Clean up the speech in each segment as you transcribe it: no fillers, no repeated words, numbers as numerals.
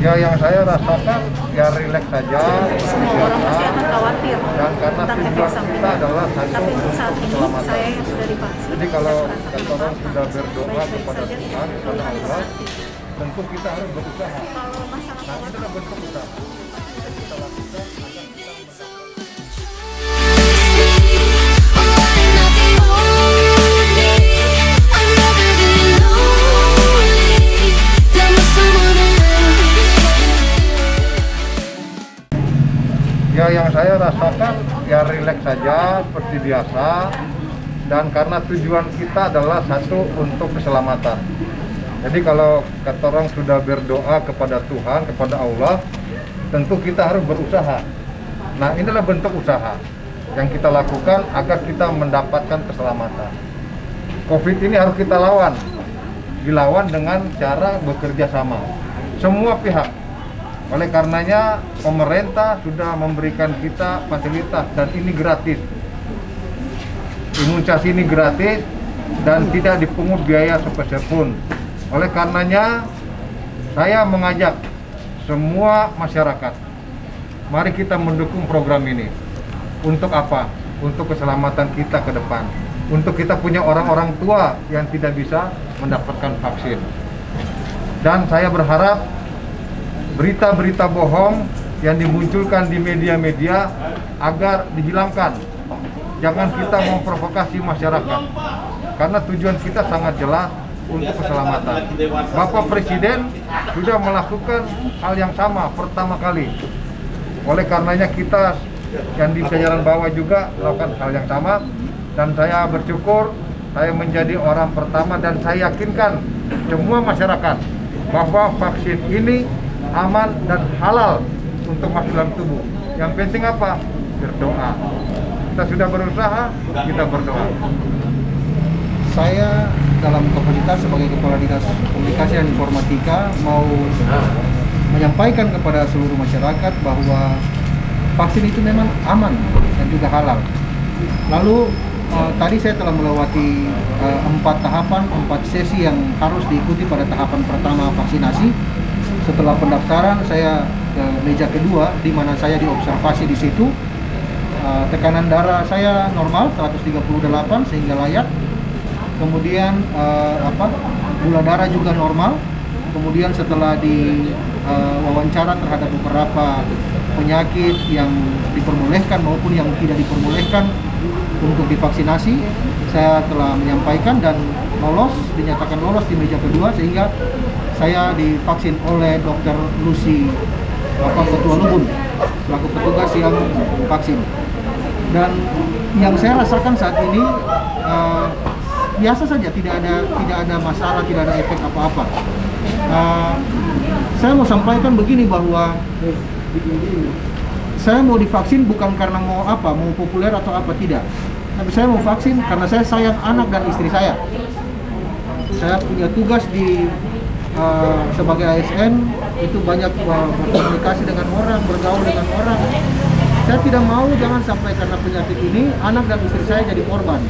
Ya, yang saya rasakan ya rileks saja, Semua orang pasti akan khawatir dan karena tentang efek tujuan samping. kita adalah satu Tapi untuk untuk saat ini keselamatan. saya yang sudah divaksin Jadi kalau tidak merasakan orang apa-apa. sudah berdoa Baik-baik kepada saja, Tuhan, tidak kepada perlu Allah, khawatir. tentu kita harus berusaha. Kalau masalah Nah, khawatir, itulah bentuk usaha yang kita lakukan agar kita mendapatkan. Ya, yang saya rasakan ya rileks saja seperti biasa, dan karena tujuan kita adalah satu untuk keselamatan. Jadi kalau kata orang sudah berdoa kepada Tuhan, kepada Allah, tentu kita harus berusaha. Nah, inilah bentuk usaha yang kita lakukan agar kita mendapatkan keselamatan. COVID ini harus kita lawan, dilawan dengan cara bekerja sama semua pihak. Oleh karenanya pemerintah sudah memberikan kita fasilitas dan ini gratis. Imunisasi ini gratis dan tidak dipungut biaya sepeser pun. Oleh karenanya saya mengajak semua masyarakat, mari kita mendukung program ini. Untuk apa? Untuk keselamatan kita ke depan. Untuk kita punya orang-orang tua yang tidak bisa mendapatkan vaksin. Dan saya berharap berita-berita bohong yang dimunculkan di media-media agar dihilangkan. Jangan kita memprovokasi masyarakat, karena tujuan kita sangat jelas untuk keselamatan. Bapak Presiden sudah melakukan hal yang sama pertama kali. Oleh karenanya kita yang di jajaran bawah juga melakukan hal yang sama, dan saya bersyukur saya menjadi orang pertama dan saya yakinkan semua masyarakat bahwa vaksin ini aman dan halal untuk masuk dalam tubuh. Yang penting apa? Berdoa. Kita sudah berusaha, kita berdoa. Saya dalam kapasitas sebagai Kepala Dinas Komunikasi dan Informatika mau menyampaikan kepada seluruh masyarakat bahwa vaksin itu memang aman dan juga halal. Lalu tadi saya telah melewati 4 tahapan, 4 sesi yang harus diikuti pada tahapan pertama vaksinasi. Setelah pendaftaran saya ke meja kedua, di mana saya diobservasi di situ. Tekanan darah saya normal 138 sehingga layak. Kemudian gula darah juga normal. Kemudian setelah diwawancara terhadap beberapa penyakit yang diperbolehkan maupun yang tidak diperbolehkan untuk divaksinasi, saya telah menyampaikan dan dinyatakan lolos di meja kedua, sehingga saya divaksin oleh Dr. Lucy Ketua Lubun selaku petugas yang vaksin. Dan yang saya rasakan saat ini biasa saja, tidak ada masalah, tidak ada efek apa-apa. Saya mau sampaikan begini, bahwa saya mau divaksin bukan karena mau populer atau apa, tidak. Tapi saya mau vaksin karena saya sayang anak dan istri saya. Saya punya tugas sebagai ASN, itu banyak berkomunikasi dengan orang, bergaul dengan orang. Saya tidak mau jangan sampai karena penyakit ini anak dan istri saya jadi korban.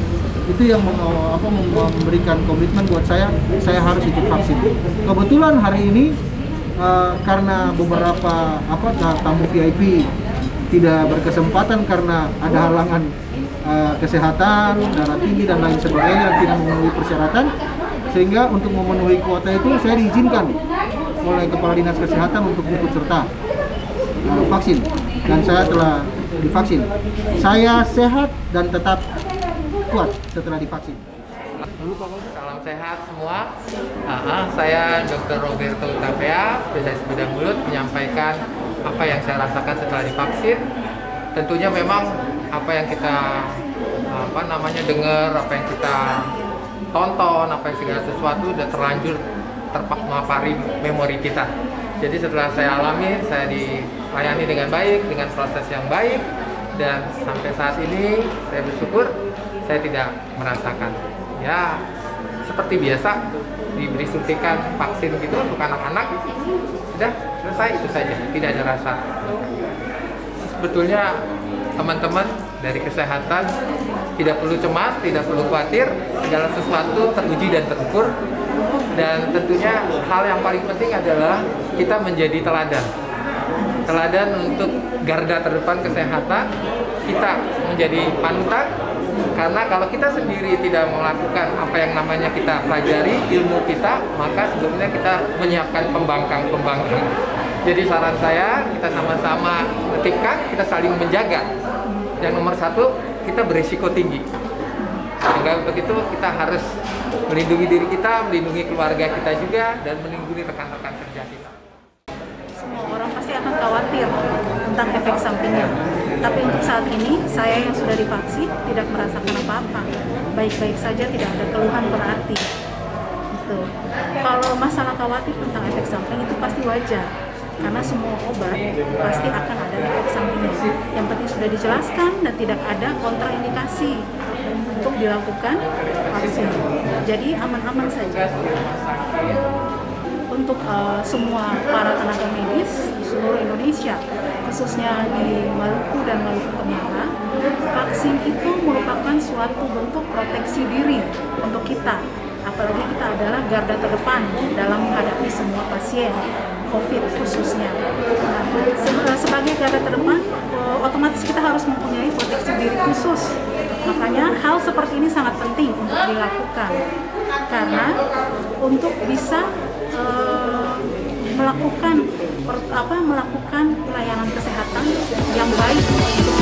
Itu yang memberikan komitmen buat saya harus ikut vaksin. Kebetulan hari ini karena beberapa tamu VIP tidak berkesempatan karena ada halangan kesehatan, darah tinggi dan lain sebagainya yang tidak memenuhi persyaratan, sehingga untuk memenuhi kuota itu saya diizinkan oleh Kepala Dinas Kesehatan untuk ikut serta vaksin, dan saya telah divaksin. Saya sehat dan tetap kuat setelah divaksin. Salam sehat semua. Saya Dr. Roberto Utapea, spesialis bedah mulut, menyampaikan apa yang saya rasakan setelah divaksin. Tentunya memang apa yang kita dengar, apa yang kita tonton, apa yang segala sesuatu udah terlanjur terpapari memori kita. Jadi setelah saya alami, saya dilayani dengan baik, dengan proses yang baik, dan sampai saat ini saya bersyukur saya tidak merasakan. Ya, seperti biasa diberi suntikan vaksin gitu untuk anak-anak, sudah selesai, itu saja, tidak ada rasa. Sebetulnya teman-teman dari kesehatan tidak perlu cemas, tidak perlu khawatir, segala sesuatu teruji dan terukur. Dan tentunya hal yang paling penting adalah kita menjadi teladan. Teladan untuk garda terdepan kesehatan, kita menjadi panutan. Karena kalau kita sendiri tidak melakukan apa yang namanya kita pelajari, ilmu kita, maka sebetulnya kita menyiapkan pembangkang. Jadi saran saya, kita sama-sama tertibkan, kita saling menjaga. Yang nomor satu, kita berisiko tinggi. Sehingga begitu kita harus melindungi diri kita, melindungi keluarga kita juga, dan melindungi rekan-rekan kerja kita. Semua orang pasti akan khawatir tentang efek sampingnya. Tapi untuk saat ini, saya yang sudah divaksin tidak merasakan apa-apa. Baik-baik saja, tidak ada keluhan berarti. Gitu. Kalau masalah khawatir tentang efek samping itu pasti wajar. Karena semua obat pasti akan ada efek sampingnya. Yang penting sudah dijelaskan dan tidak ada kontraindikasi untuk dilakukan vaksin. Jadi aman-aman saja. Untuk semua para tenaga medis di seluruh Indonesia, khususnya di Maluku dan Maluku Utara, vaksin itu merupakan suatu bentuk proteksi diri untuk kita. Apalagi kita adalah garda terdepan dalam menghadapi semua pasien COVID khususnya. Nah, sebagai garda terdepan, otomatis kita harus mempunyai proteksi diri khusus. Makanya hal seperti ini sangat penting untuk dilakukan. Karena untuk bisa melakukan pelayanan kesehatan yang baik untuk